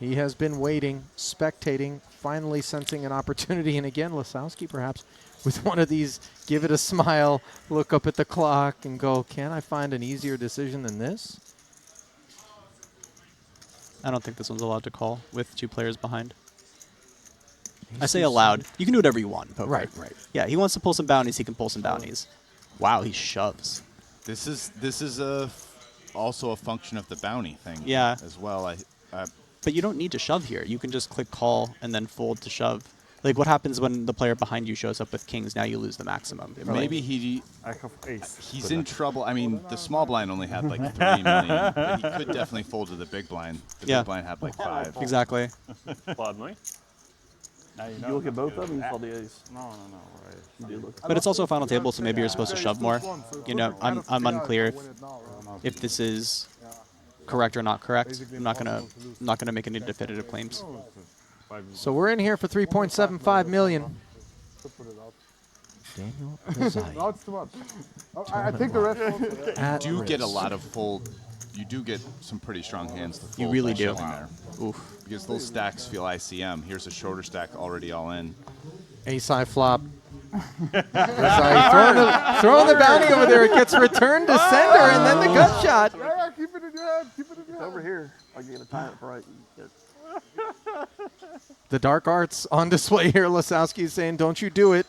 He has been waiting, spectating, finally sensing an opportunity. And again, Lasowski perhaps with one of these, give it a smile, look up at the clock and go, can I find an easier decision than this? I don't think this one's allowed to call with 2 players behind. I say allowed. You can do whatever you want in poker. Right, right. Yeah, he wants to pull some bounties, he can pull some bounties. Wow, he shoves. This is also a function of the bounty thing. Yeah. As well. But you don't need to shove here. You can just click call and then fold to shove. Like, what happens when the player behind you shows up with kings? Now you lose the maximum. Maybe I have ace. he's in trouble. I mean, the small blind only had like 3 million, but he could definitely fold to the big blind. The big blind had like 5. Exactly. Pardon me? Now you know. You look at both of them, you saw the ace. No. Right. You did look. But it's also a final table, so maybe you're supposed to shove more. You know, I'm unclear if this is correct or not correct. I'm not gonna make any definitive claims. So we're in here for 3.75 million. Daniel Rizai. No, it's too much. I think the rest. You do get a lot of fold. You do get some pretty strong hands to fold. You really by do. shoving there. Oof. Because those stacks feel ICM. Here's a shorter stack already all in. Ace-high flop. Rizai throwing the bounty over there. It gets returned to sender, and then the gut shot. Yeah, keep it in your head. Keep it in your It's head. over here. I get a time it right. The dark arts on display here. Lasowski is saying, don't you do it.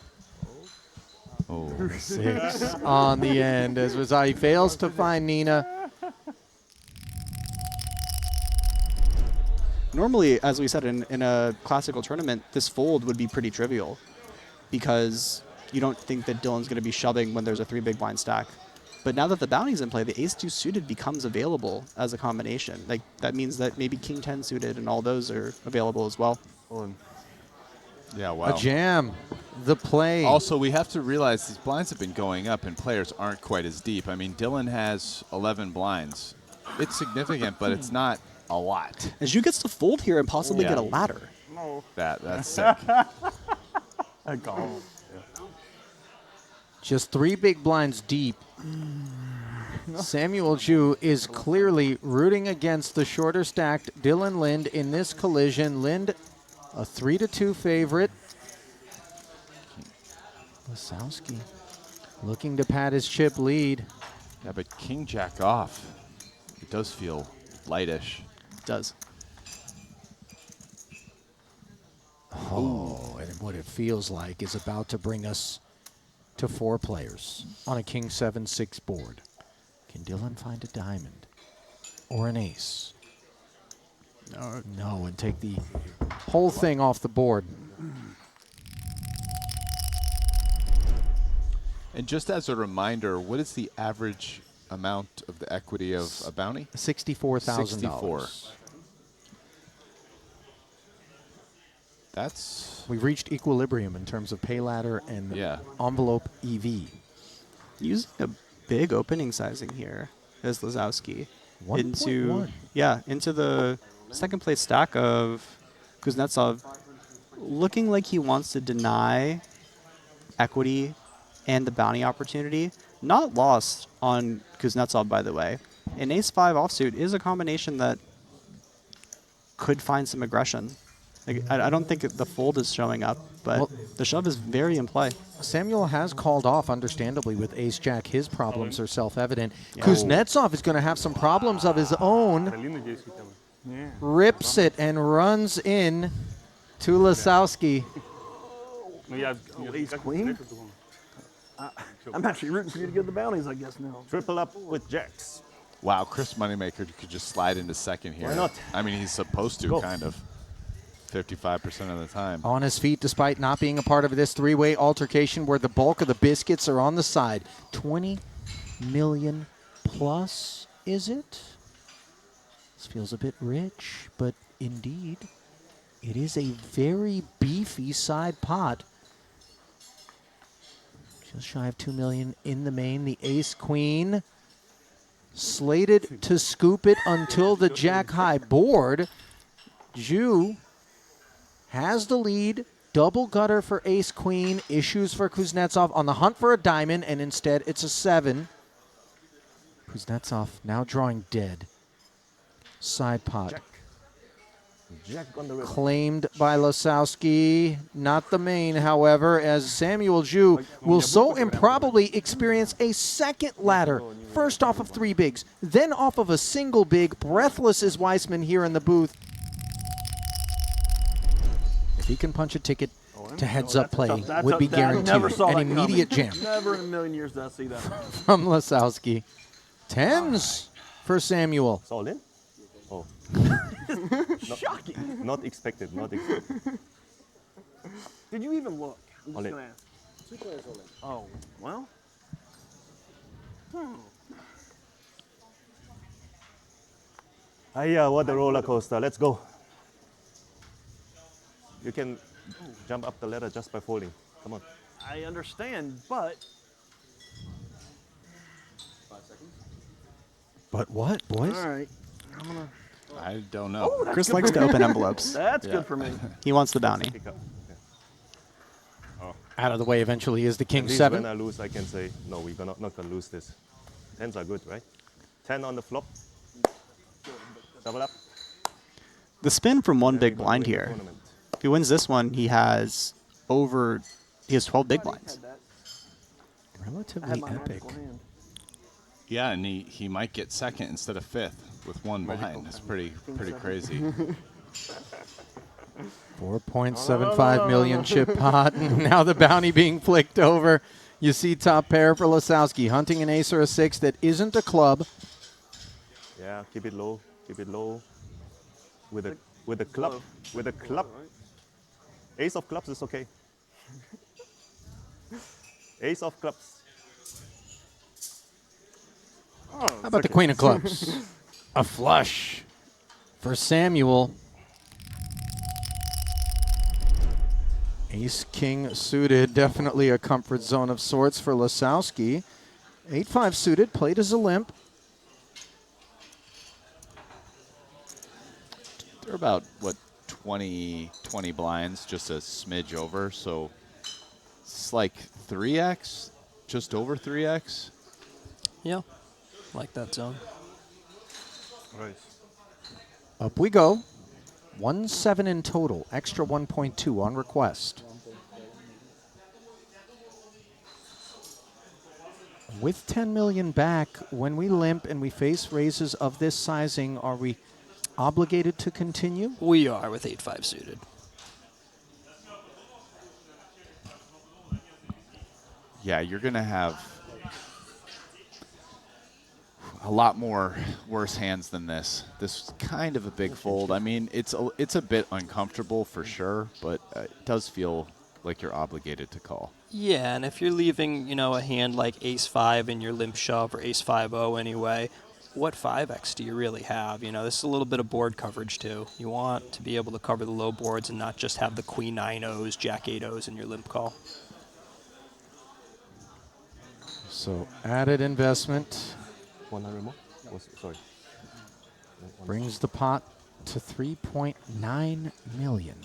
Oh. 6 on the end as Rizai fails to find Nina. Normally, as we said, in a classical tournament, this fold would be pretty trivial because you don't think that Dylan's going to be shoving when there's a 3 big blind stack. But now that the bounty's in play, the ace-2 suited becomes available as a combination. Like, that means that maybe king-10 suited and all those are available as well. Yeah, wow. A jam. The play. Also, we have to realize these blinds have been going up and players aren't quite as deep. I mean, Dylan has 11 blinds. It's significant, but it's not a lot. 𝐬𝐿 gets to fold here and possibly get a ladder. No. That's sick. I call. Just 3 big blinds deep. Samuel 𝐬𝐿 is clearly rooting against the shorter stacked Dylan Linde in this collision. Linde, a 3-2 favorite. Lasowski looking to pad his chip lead. Yeah, but king jack off, it does feel lightish. It does. Oh, and what it feels like is about to bring us to 4 players on a king 7-6 board. Can Dylan find a diamond or an ace? No, and take the whole thing off the board. And just as a reminder, what is the average amount of the equity of a bounty? $64,000. We've reached equilibrium in terms of pay ladder and envelope EV. Using a big opening sizing here as Lasowski into 1.1. into the second place stack of Kuznetsov, looking like he wants to deny equity and the bounty opportunity. Not lost on Kuznetsov, by the way. An ace-5 offsuit is a combination that could find some aggression. Like, I don't think the fold is showing up, but the shove is very in play. Samuel has called off, understandably, with ace-jack. His problems are self-evident. Kuznetsov is going to have some problems of his own. Rips it and runs in to Lasowski. Ace queen? I'm actually rooting for you to get the bounties, I guess, now. Triple up with jacks. Wow, Chris Moneymaker could just slide into second here. Why not? I mean, he's supposed to, kind of. 55% of the time. On his feet, despite not being a part of this 3-way altercation where the bulk of the biscuits are on the side. 20 million plus, is it? This feels a bit rich, but indeed, it is a very beefy side pot. Just shy of 2 million in the main. The ace-queen slated to scoop it until the jack-high board. 𝐬𝐿 has the lead. Double gutter for ace-queen. Issues for Kuznetsov on the hunt for a diamond, and instead it's a 7. Kuznetsov now drawing dead. Side pot. Jack on the river. Claimed by Lasowski, not the main, however, as Samuel 𝐬𝐻 will so improbably experience a second ladder. First off of 3 bigs, then off of a single big. Breathless is Weissman here in the booth. If he can punch a ticket to heads-up play, would be guaranteed an immediate jam Never in a million years did I see that. from Lasowski. Tens for Samuel. It's all in? Oh. Shocking. Not expected, not expected. Did you even look? I'm All just in. going to ask. Oh, well. What a roller coaster. Let's go. You can jump up the ladder just by folding. Come on. I understand, but But what, boys? all right. I'm gonna. I don't know. Chris likes to open envelopes. That's Yeah. good for me. He wants the bounty. Pick up. Yeah. Out of the way eventually is the At King least 7. when I lose, I can say, no, we're not going to lose this. 10s are good, right? 10 on the flop. Double up. The spin from one Then big we're gonna blind win the here. tournament. If he wins this one, he has 12 big blinds. I had Relatively my epic. magical hand. Yeah, and he might get second instead of fifth with 1 behind. It's pretty crazy. 4.75 million chip pot. And now the bounty being flicked over. You see top pair for Lasowski, hunting an ace or a 6 that isn't a club. Yeah, keep it low. Keep it low. With a club. With a club. Ace of clubs is okay. Ace of clubs. How about the Queen of Clubs? A flush for Samuel. Ace King suited, definitely a comfort zone of sorts for Lasowski. 8-5 suited, played as a limp. They're about, what, 20 blinds, just a smidge over. So it's like 3x, just over 3x. Yeah, like that zone. Right. Up we go. 1-7 in total, extra 1.2 on request. With 10 million back, when we limp and we face raises of this sizing, are we obligated to continue? We are with 8-5 suited. Yeah, you're going to have a lot more worse hands than this. This is kind of a big fold. I mean, it's a bit uncomfortable for sure, but it does feel like you're obligated to call. Yeah, and if you're leaving, a hand like ace-5 in your limp shove or ace-5-0 anyway, what 5x do you really have? This is a little bit of board coverage too. You want to be able to cover the low boards and not just have the queen 9-0s, jack 8-0s in your limp call. So added investment 100 more? Sorry. brings the pot to 3.9 million.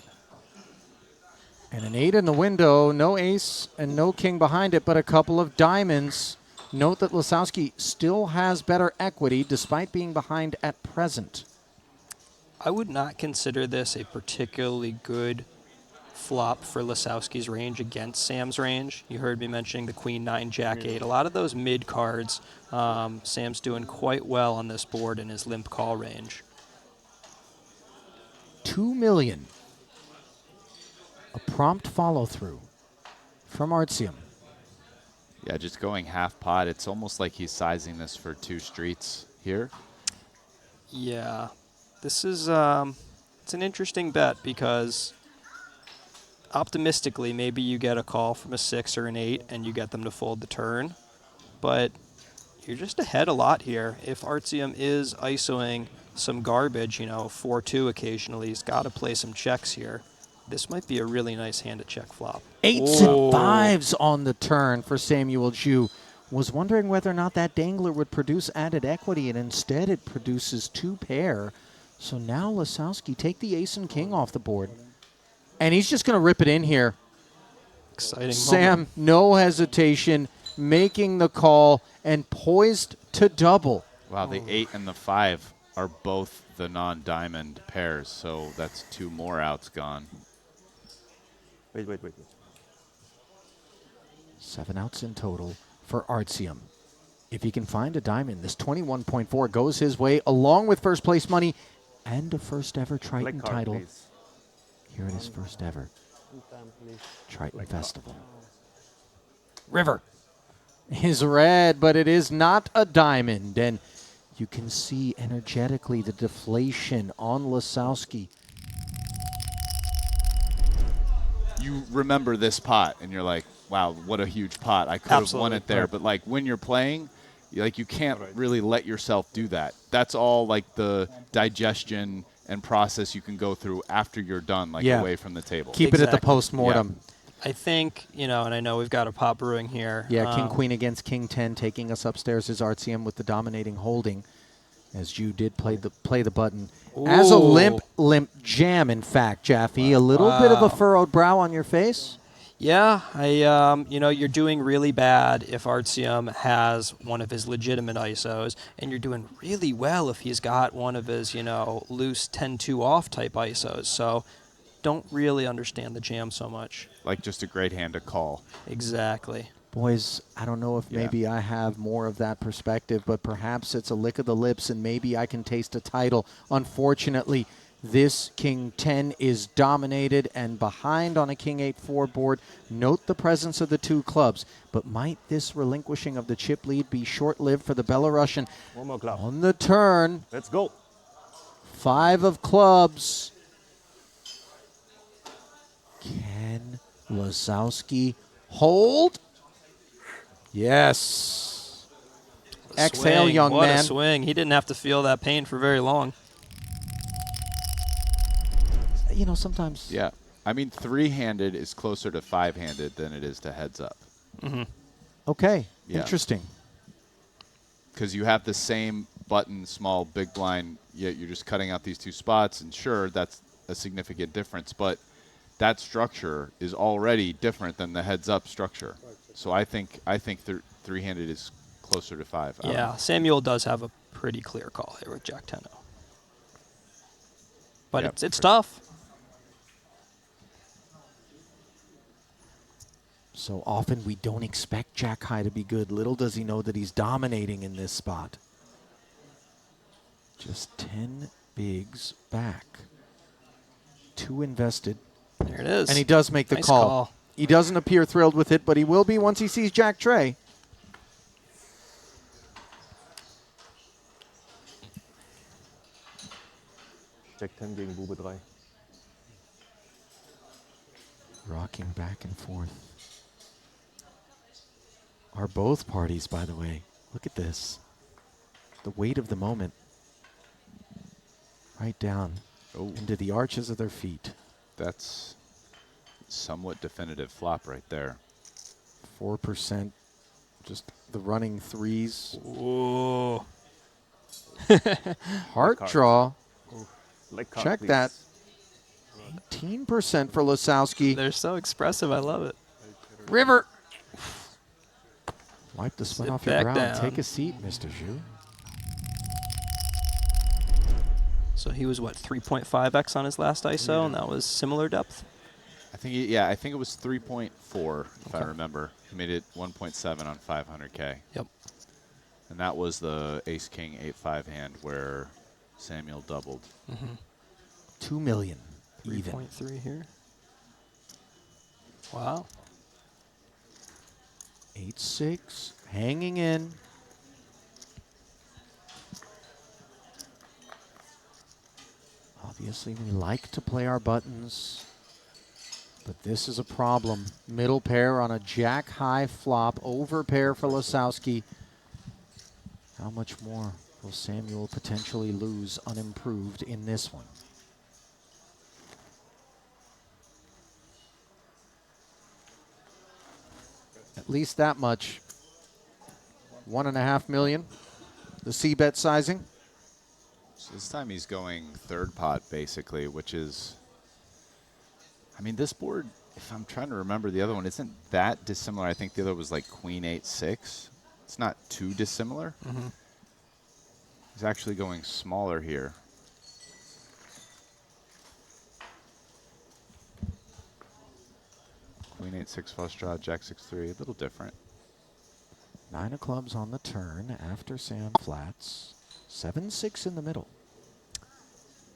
And an 8 in the window, no ace and no king behind it, but a couple of diamonds. Note that Lasowski still has better equity despite being behind at present. I would not consider this a particularly good flop for Lasowski's range against Sam's range. You heard me mentioning the queen 9, jack 8. A lot of those mid cards, Sam's doing quite well on this board in his limp call range. 2 million. A prompt follow-through from Artsiom. Yeah, just going half pot. It's almost like he's sizing this for 2 streets here. Yeah, this is it's an interesting bet because optimistically maybe you get a call from a 6 or an 8 and you get them to fold the turn, but you're just ahead a lot here. If Artsiom is ISOing some garbage, 4-2 occasionally, he's got to play some checks here. This might be a really nice hand to check flop. 8s and 5s on the turn for Samuel 𝐬𝐻. Was wondering whether or not that dangler would produce added equity, and instead it produces 2 pair. So now Lasowski take the ace and king off the board. And he's just going to rip it in here. Exciting Sam, moment. no hesitation, making the call and poised to double. Wow, the 8 and the 5 are both the non-diamond pairs, so that's 2 more outs gone. Wait. 7 outs in total for Artsiom. If he can find a diamond, this 21.4 goes his way, along with first place money and a first ever Triton Black card, title please. here at his first ever Triton Festival. River. Is red, but it is not a diamond. And you can see energetically the deflation on Lasowski. You remember this pot, and you're like, wow, what a huge pot. I could have won Absolutely. it there. But, like, when you're playing, you can't really let yourself do that. That's all, like, the digestion and process you can go through after you're done, like, away from the table. Keep it at the Exactly. post-mortem. I think, and I know we've got a pot brewing here. Yeah, King Queen against King 10, taking us upstairs is Artsiom with the dominating holding, as Ju did play the button. As a limp jam, in fact, Jaffe. A little bit of a furrowed brow on your face. Yeah, you're doing really bad if Artsiom has one of his legitimate ISOs, and you're doing really well if he's got one of his, loose 10-2 off type ISOs. So don't really understand the jam so much. Like, just a great hand to call. Exactly. Boys, I don't know if maybe I have more of that perspective, but perhaps it's a lick of the lips and maybe I can taste a title. Unfortunately, this King 10 is dominated and behind on a King 8-4 board. Note the presence of the 2 clubs, but might this relinquishing of the chip lead be short-lived for the Belarusian? One more club. On the turn, Let's go. 5 of clubs. Can Lasowski hold? Yes. Exhale, Swing. young what man. a swing. He didn't have to feel that pain for very long. Sometimes. Yeah. I mean, 3-handed is closer to 5-handed than it is to heads up. Okay. Yeah. Interesting. Because you have the same button, small, big blind, yet you're just cutting out these 2 spots, and sure, that's a significant difference, but that structure is already different than the heads-up structure. So I think 3-handed is closer to 5. Yeah, Samuel does have a pretty clear call here with Jack 10-0. But Yep. it's tough. So often we don't expect Jack High to be good. Little does he know that he's dominating in this spot. Just 10 bigs back. 2 invested. There it is. And he does make the Nice call. call. He doesn't appear thrilled with it, but he will be once he sees Jack Trey. Jack 10 gegen Bube 3. Rocking back and forth. Are both parties, by the way. Look at this. The weight of the moment. Right down into the arches of their feet. That's somewhat definitive flop right there. 4%. Just the running threes. Ooh. Heart draw. Black card, Check please. that. 18% for Lasowski. They're so expressive. I love it. River. Wipe the sweat Sit off your back brow and down. take a seat, Mr. Zhu. So he was, 3.5x on his last ISO, and that was similar depth? I think it was 3.4 if I remember. He made it 1.7 on 500K. Yep. And that was the Ace King 8-5 hand where Samuel doubled. 2 million even. 3.3 here. Wow. 8-6, hanging in. Obviously, we like to play our buttons, but this is a problem. Middle pair on a jack high flop, over pair for Lasowski. How much more will Samuel potentially lose unimproved in this one? At least that much. 1.5 million. The C-bet sizing. So this time he's going 3rd pot, basically, which is, I mean, this board, if I'm trying to remember the other one, isn't that dissimilar. I think the other was like Queen 8-6. It's not too dissimilar. He's actually going smaller here. Queen 8-6 flush draw, Jack 6-3, a little different. 9 of clubs on the turn after Sam flats. 7-6 in the middle.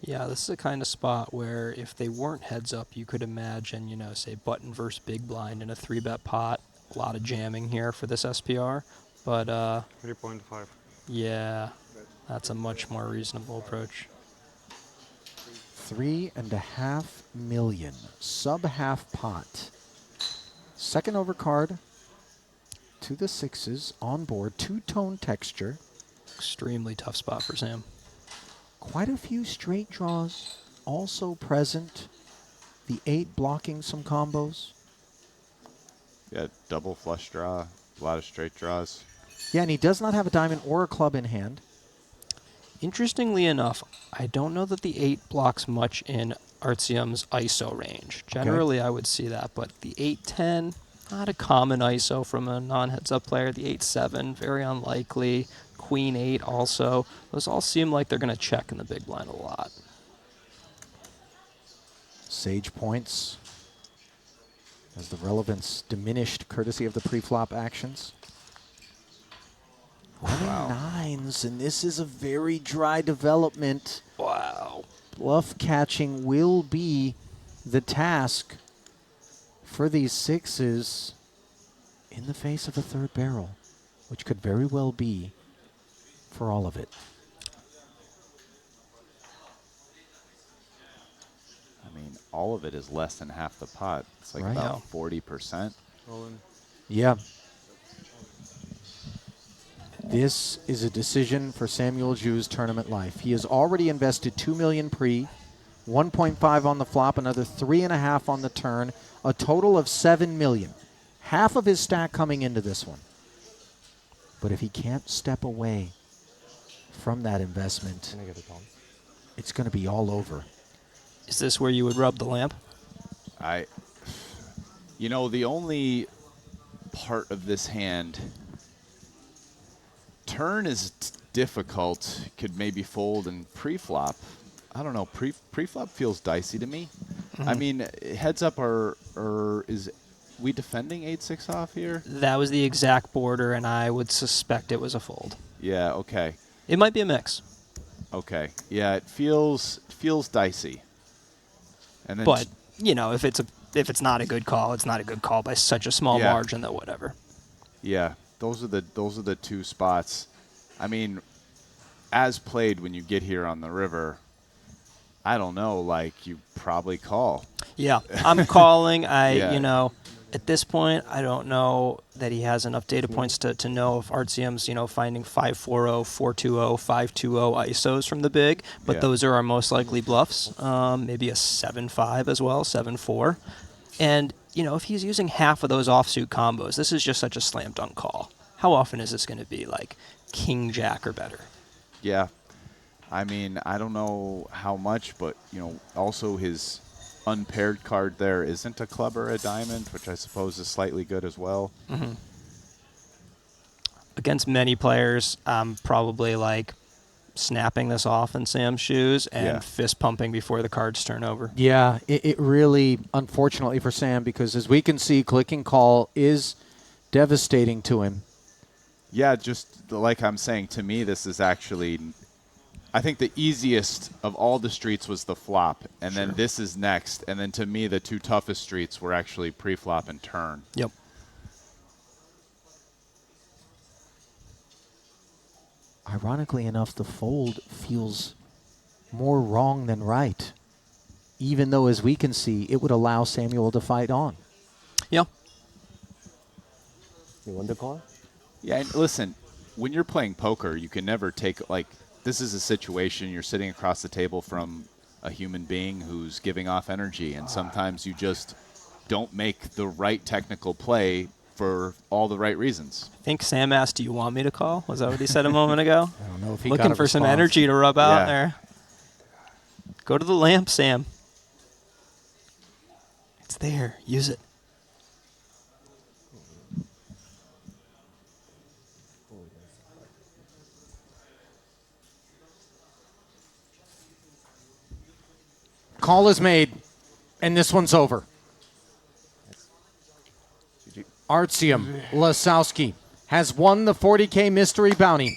Yeah, this is a kind of spot where if they weren't heads up, you could imagine, you know, say button versus big blind in a 3-bet pot. A lot of jamming here for this SPR. But, 3.5. yeah, that's a much more reasonable approach. 3.5 million. Sub half pot. Second overcard to the 6s on board. Two-tone texture. Extremely tough spot for Sam. Quite a few straight draws also present. The 8 blocking some combos. Yeah, double flush draw, a lot of straight draws. Yeah, and he does not have a diamond or a club in hand. Interestingly enough, I don't know that the 8 blocks much in Artsiom's ISO range. Generally, I would see that, but the 8-10, not a common ISO from a non-heads-up player. The 8-7, very unlikely. Queen 8 also. Those all seem like they're going to check in the big blind a lot. Sage points as the relevance diminished courtesy of the pre-flop actions. Running 9s, and this is a very dry development. Wow. Bluff catching will be the task for these 6s in the face of a third barrel, which could very well be for all of it. I mean, all of it is less than half the pot. It's like Right. about 40%. Yeah. This is a decision for Samuel Zhu's tournament life. He has already invested $2 million pre, 1.5 on the flop, another 3.5 on the turn, a total of $7 million. Half of his stack coming into this one. But if he can't step away from that investment, it's going to be all over. Is this where you would rub the lamp? You know, the only part of this hand, turn is difficult, could maybe fold and pre-flop. I don't know, pre-flop feels dicey to me. I mean, heads up is we defending 8-6 off here? That was the exact border, and I would suspect it was a fold. Yeah, okay. It might be a mix. Okay. Yeah, it feels dicey. And then But, you know, if it's not a good call, it's not a good call by such a small margin that whatever. yeah, those are the two spots. I mean, as played when you get here on the river, I don't know, like you probably call. Yeah, I'm calling. Yeah. You know, at this point, I don't know that he has enough data points to know if Artsiom's, you know, finding 5-4-0, 4-2-0, 5-2-0 ISOs from the big, but those are our most likely bluffs. Maybe a 7-5 as well, 7-4. And, you know, if he's using half of those offsuit combos, this is just such a slam dunk call. How often is this going to be like king jack or better? Yeah. I mean, I don't know how much, but, you know, also his unpaired card there isn't a club or a diamond, which I suppose is slightly good as well. Mm-hmm. Against many players, I'm probably like snapping this off in Sam's shoes and fist pumping before the cards turn over. Yeah, it really, unfortunately for Sam, because as we can see, clicking call is devastating to him. Yeah, just like I'm saying, to me, this is actually, I think the easiest of all the streets was the flop, and then this is next. And then to me, the two toughest streets were actually pre-flop and turn. Yep. Ironically enough, the fold feels more wrong than right, even though, as we can see, it would allow Samuel to fight on. Yeah. You want the call? Yeah, and listen, when you're playing poker, you can never take, like, this is a situation you're sitting across the table from a human being who's giving off energy, and sometimes you just don't make the right technical play for all the right reasons. I think Sam asked, do you want me to call? Was that what he said a moment ago? I don't know if he Looking got a for some response. energy to rub out Yeah. there. Go to the lamp, Sam. It's there. Use it. call is made, and this one's over. GG. Artsiom Lasouski has won the 40K mystery bounty.